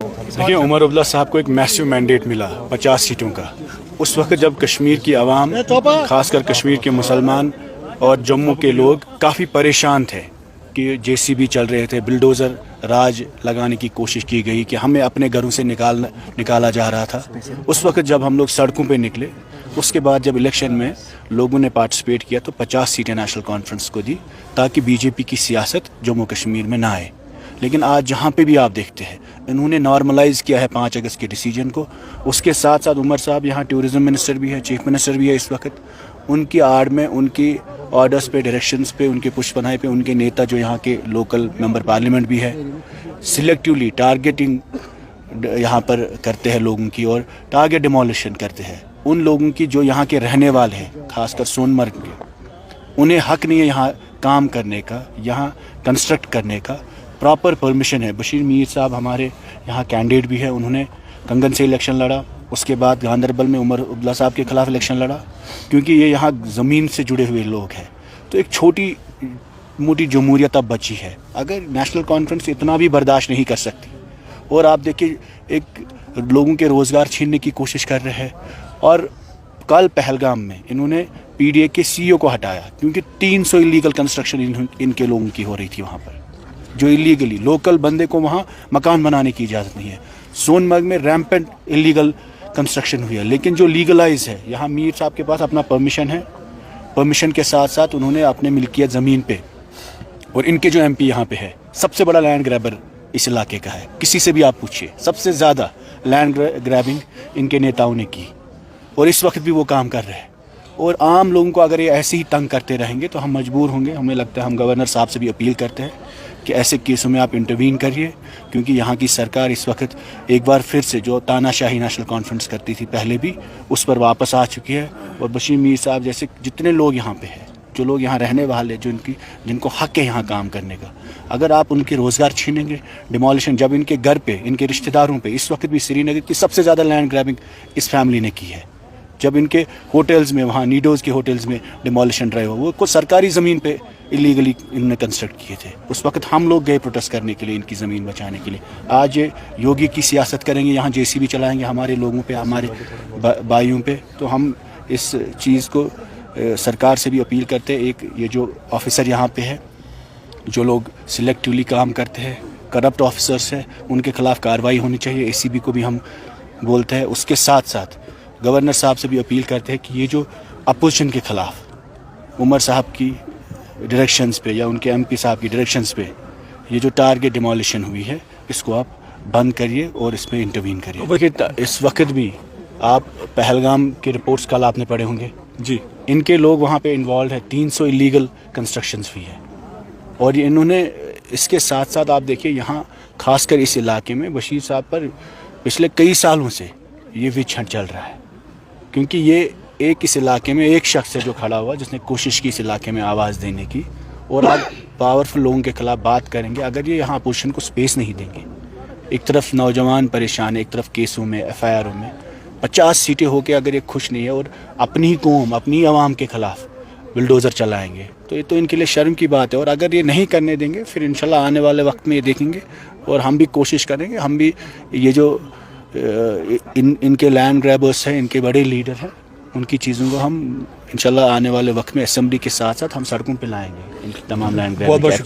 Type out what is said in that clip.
देखिए, उमर अब्दुल्ला साहब को एक मैसिव मैंडेट मिला 50 सीटों का। उस वक्त जब कश्मीर की आवाम, खासकर कश्मीर के मुसलमान और जम्मू के लोग काफ़ी परेशान थे कि जेसीबी चल रहे थे, बिल्डोज़र राज लगाने की कोशिश की गई कि हमें अपने घरों से निकाला जा रहा था। उस वक्त जब हम लोग सड़कों पे निकले, उसके बाद जब इलेक्शन में लोगों ने पार्टिसिपेट किया तो 50 सीटें नेशनल कॉन्फ्रेंस को दी ताकि बीजेपी की सियासत जम्मू कश्मीर में ना आए। लेकिन आज जहाँ पे भी आप देखते हैं, इन्होंने नॉर्मलाइज़ किया है 5 अगस्त के डिसीजन को। उसके साथ साथ उमर साहब यहाँ टूरिज़म मिनिस्टर भी है, चीफ मिनिस्टर भी है इस वक्त। उनकी आड़ में, उनकी ऑर्डर्स पे, डायरेक्शंस पे, उनके पुष्पनाहे पे उनके नेता जो यहाँ के लोकल मेंबर पार्लियामेंट भी है, सिलेक्टिवली टारगेटिंग यहाँ पर करते हैं लोगों की और टारगेट डिमोलिशन करते हैं उन लोगों की जो यहाँ के रहने वाले हैं, खासकर सोनमर्ग के। उन्हें हक नहीं है यहाँ काम करने का, यहाँ कंस्ट्रक्ट करने का। प्रॉपर परमिशन है। बशीर मीर साहब हमारे यहाँ कैंडिडेट भी है, उन्होंने कंगन से इलेक्शन लड़ा, उसके बाद गांधरबल में उमर अब्दुल्ला साहब के खिलाफ इलेक्शन लड़ा, क्योंकि ये यहाँ ज़मीन से जुड़े हुए लोग हैं। तो एक छोटी मोटी जमहूरियत अब बची है। अगर नेशनल कॉन्फ्रेंस इतना भी बर्दाश्त नहीं कर सकती, और आप देखिए एक लोगों के रोज़गार छीनने की कोशिश कर रहे हैं। और कल पहलगाम में इन्होंने पीडीए के सीईओ को हटाया क्योंकि 300 इलीगल कंस्ट्रक्शन इनके लोगों की हो रही थी वहाँ पर, जो इलीगली लोकल बंदे को वहाँ मकान बनाने की इजाज़त नहीं है। सोनमर्ग में रैम्पेंट इलीगल कंस्ट्रक्शन हुई है, लेकिन जो लीगलाइज है, यहाँ मीर साहब के पास अपना परमिशन है। परमिशन के साथ साथ उन्होंने अपने मिल्कियत ज़मीन पे, और इनके जो एमपी यहाँ पे है, सबसे बड़ा लैंड ग्रैबर इस इलाके का है। किसी से भी आप पूछिए, सबसे ज़्यादा लैंड ग्रैबिंग इनके नेताओं ने की, और इस वक्त भी वो काम कर रहे हैं। और आम लोगों को अगर ये ऐसे ही तंग करते रहेंगे तो हम मजबूर होंगे। हमें लगता है, हम गवर्नर साहब से भी अपील करते हैं कि ऐसे केसों में आप इंटरवीन करिए, क्योंकि यहाँ की सरकार इस वक्त एक बार फिर से जो तानाशाही नेशनल कॉन्फ्रेंस करती थी पहले भी, उस पर वापस आ चुकी है। और बशीर मीर साहब जैसे जितने लोग यहाँ पे हैं, जो लोग यहाँ रहने वाले, जिनको हक है यहाँ काम करने का, अगर आप उनके रोज़गार छीनेंगे, डिमोलिशन, जब इनके घर पे, इनके रिश्तेदारों पे, इस वक्त भी श्रीनगर की सबसे ज़्यादा लैंड ग्रैबिंग इस फैमिली ने की है। जब इनके होटल्स में, वहाँ नीडोज़ के होटल्स में डिमोलिशन ड्राइव हुआ, वो कुछ सरकारी ज़मीन पे इलीगली इन्होंने कंस्ट्रक्ट किए थे। उस वक्त हम लोग गए प्रोटेस्ट करने के लिए, इनकी ज़मीन बचाने के लिए। आज ये योगी की सियासत करेंगे, यहाँ जेसीबी चलाएंगे हमारे लोगों पे, हमारे भाइयों पे। तो हम इस चीज़ को सरकार से भी अपील करते हैं। एक ये जो ऑफिसर यहाँ पे है, जो लोग सिलेक्टिवली काम करते हैं, करप्ट ऑफिसर्स हैं, उनके खिलाफ कार्रवाई होनी चाहिए। एसीबी को भी हम बोलते हैं। उसके साथ साथ गवर्नर साहब से भी अपील करते हैं कि ये जो अपोजिशन के खिलाफ उमर साहब की डायरेक्शंस पे या उनके एमपी साहब की डायरेक्शंस पे ये जो टारगेट डिमोलिशन हुई है, इसको आप बंद करिए और इसमें इंटरवीन करिए। देखिए, इस वक्त भी आप पहलगाम के रिपोर्ट्स कल आपने पढ़े होंगे जी, इनके लोग वहाँ पे इन्वॉल्व है। 300 इलीगल कंस्ट्रक्शंस हुई है। और ये इन्होंने, इसके साथ साथ आप देखिए, यहाँ खासकर इस इलाके में बशीर साहब पर पिछले कई सालों से ये विच हंट चल रहा है, क्योंकि ये एक इस इलाके में एक शख्स है जो खड़ा हुआ, जिसने कोशिश की इस इलाके में आवाज़ देने की। और आप पावरफुल लोगों के खिलाफ बात करेंगे, अगर ये यहाँ अपोजिशन को स्पेस नहीं देंगे। एक तरफ नौजवान परेशान है, एक तरफ केसों में, एफआईआरों में 50 सीटें होकर अगर ये खुश नहीं है और अपनी ही कौम, अपनी आवाम के खिलाफ बिल्डोज़र चलाएंगे, तो ये तो इनके लिए शर्म की बात है। और अगर ये नहीं करने देंगे, फिर इंशाल्लाह आने वाले वक्त में ये देखेंगे। और हम भी कोशिश करेंगे, हम भी ये जो इनके लैंड ग्रैबर्स हैं, इनके बड़े लीडर हैं, उनकी चीज़ों को हम इंशाल्लाह आने वाले वक्त में असेंबली के साथ साथ हम सड़कों पे लाएंगे, इनकी तमाम लैंड ग्रैब।